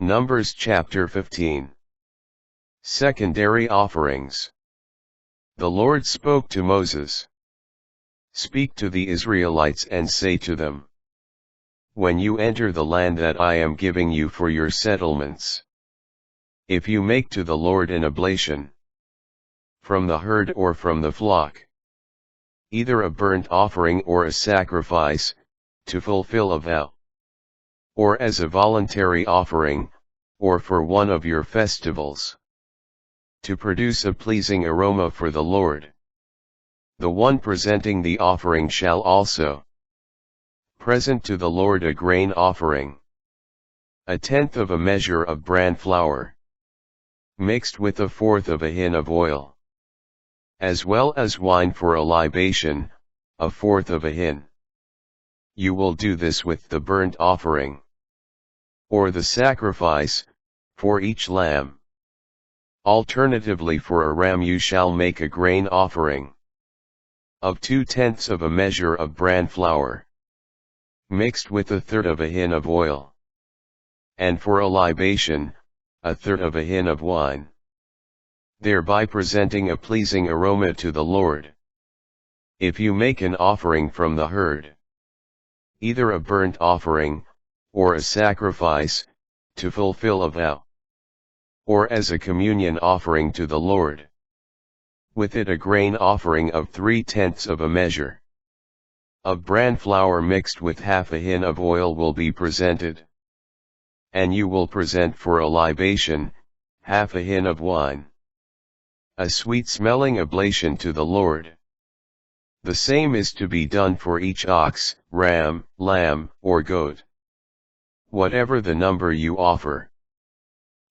Numbers chapter 15. Secondary offerings. The Lord spoke to Moses. Speak to the Israelites and say to them, when you enter the land that I am giving you for your settlements, if you make to the Lord an oblation, from the herd or from the flock, either a burnt offering or a sacrifice, to fulfill a vow, or as a voluntary offering, or for one of your festivals, to produce a pleasing aroma for the Lord, the one presenting the offering shall also present to the Lord a grain offering, 1/10 of a measure of bran flour, mixed with 1/4 of a hin of oil, as well as wine for a libation, 1/4 of a hin. You will do this with the burnt offering, or the sacrifice, for each lamb. Alternatively, for a ram you shall make a grain offering of 2/10 of a measure of bran flour, mixed with 1/3 of a hin of oil, and for a libation, 1/3 of a hin of wine, thereby presenting a pleasing aroma to the Lord. If you make an offering from the herd, either a burnt offering, or a sacrifice, to fulfill a vow, or as a communion offering to the Lord, with it a grain offering of 3/10 of a measure of bran flour mixed with 1/2 a hin of oil will be presented. And you will present for a libation, 1/2 a hin of wine, a sweet-smelling oblation to the Lord. The same is to be done for each ox, ram, lamb, or goat. Whatever the number you offer,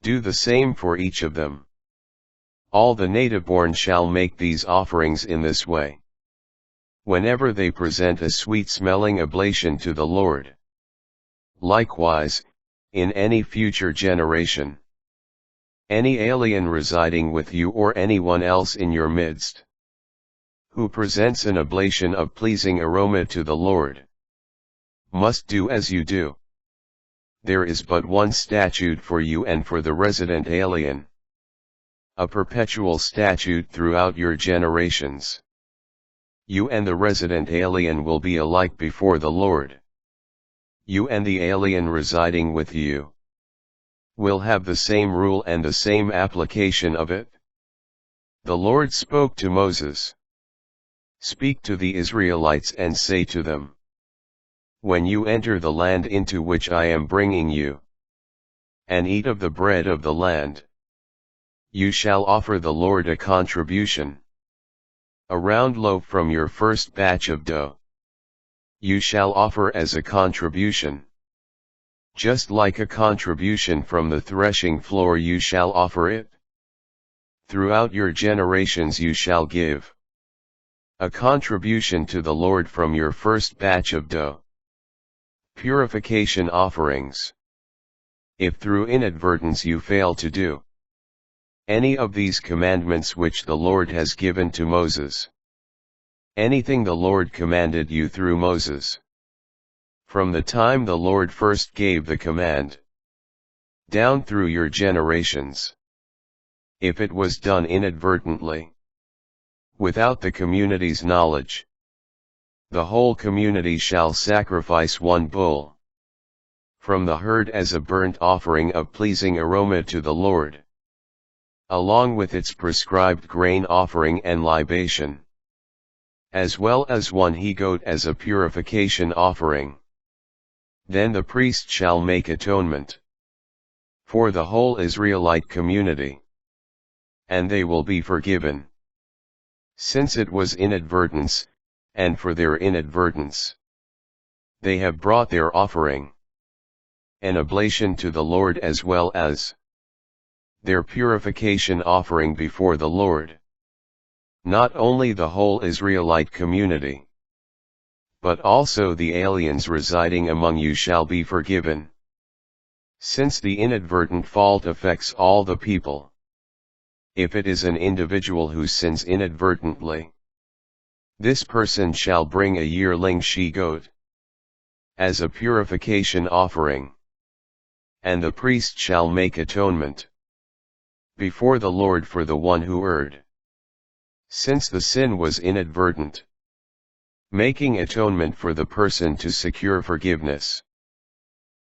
do the same for each of them. All the native-born shall make these offerings in this way, whenever they present a sweet-smelling oblation to the Lord. Likewise, in any future generation, any alien residing with you or anyone else in your midst, who presents an oblation of pleasing aroma to the Lord, must do as you do. There is but one statute for you and for the resident alien, a perpetual statute throughout your generations. You and the resident alien will be alike before the Lord. You and the alien residing with you will have the same rule and the same application of it. The Lord spoke to Moses. Speak to the Israelites and say to them, when you enter the land into which I am bringing you, and eat of the bread of the land, you shall offer the Lord a contribution, a round loaf from your first batch of dough. You shall offer as a contribution. Just like a contribution from the threshing floor you shall offer it. Throughout your generations you shall give a contribution to the Lord from your first batch of dough. Purification offerings. If through inadvertence you fail to do any of these commandments which the Lord has given to Moses, anything the Lord commanded you through Moses, from the time the Lord first gave the command, down through your generations, if it was done inadvertently, without the community's knowledge, the whole community shall sacrifice one bull from the herd as a burnt offering of pleasing aroma to the Lord, along with its prescribed grain offering and libation, as well as one he-goat as a purification offering. Then the priest shall make atonement for the whole Israelite community, and they will be forgiven, since it was inadvertence, and for their inadvertence they have brought their offering, an oblation to the Lord as well as their purification offering before the Lord. Not only the whole Israelite community, but also the aliens residing among you shall be forgiven, since the inadvertent fault affects all the people. If it is an individual who sins inadvertently, this person shall bring a yearling she-goat as a purification offering. and the priest shall make atonement before the Lord for the one who erred, since the sin was inadvertent, making atonement for the person to secure forgiveness.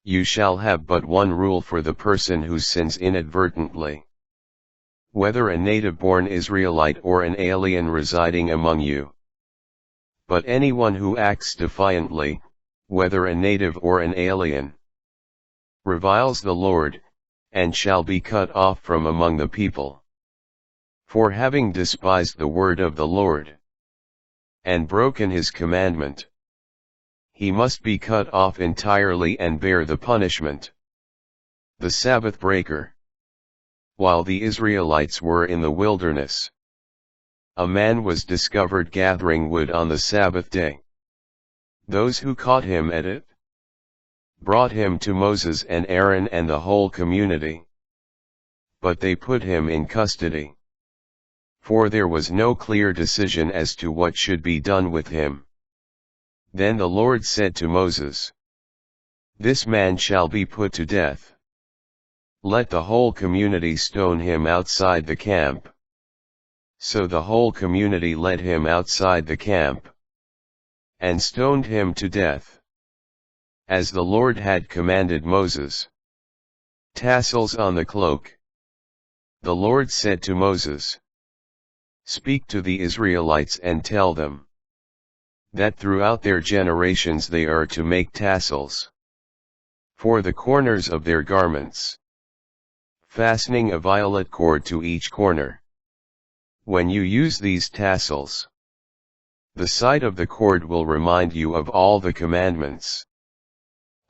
You shall have but one rule for the person who sins inadvertently, whether a native-born Israelite or an alien residing among you. But anyone who acts defiantly, whether a native or an alien, reviles the Lord, and shall be cut off from among the people. For having despised the word of the Lord, and broken his commandment, he must be cut off entirely and bear the punishment. The Sabbath breaker. While the Israelites were in the wilderness, a man was discovered gathering wood on the Sabbath day. Those who caught him at it brought him to Moses and Aaron and the whole community. But they put him in custody, for there was no clear decision as to what should be done with him. Then the Lord said to Moses, "This man shall be put to death. Let the whole community stone him outside the camp." So the whole community led him outside the camp, and stoned him to death, as the Lord had commanded Moses. Tassels on the cloak. The Lord said to Moses, "Speak to the Israelites and tell them that throughout their generations they are to make tassels for the corners of their garments, fastening a violet cord to each corner. When you use these tassels, the sight of the cord will remind you of all the commandments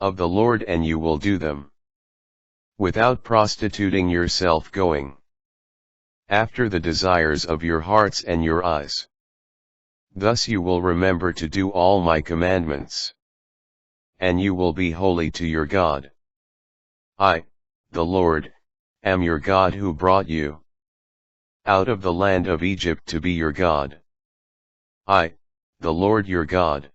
of the Lord, and you will do them without prostituting yourself, going after the desires of your hearts and your eyes. Thus you will remember to do all my commandments, and you will be holy to your God. I, the Lord, am your God who brought you out of the land of Egypt to be your God. I, the Lord your God,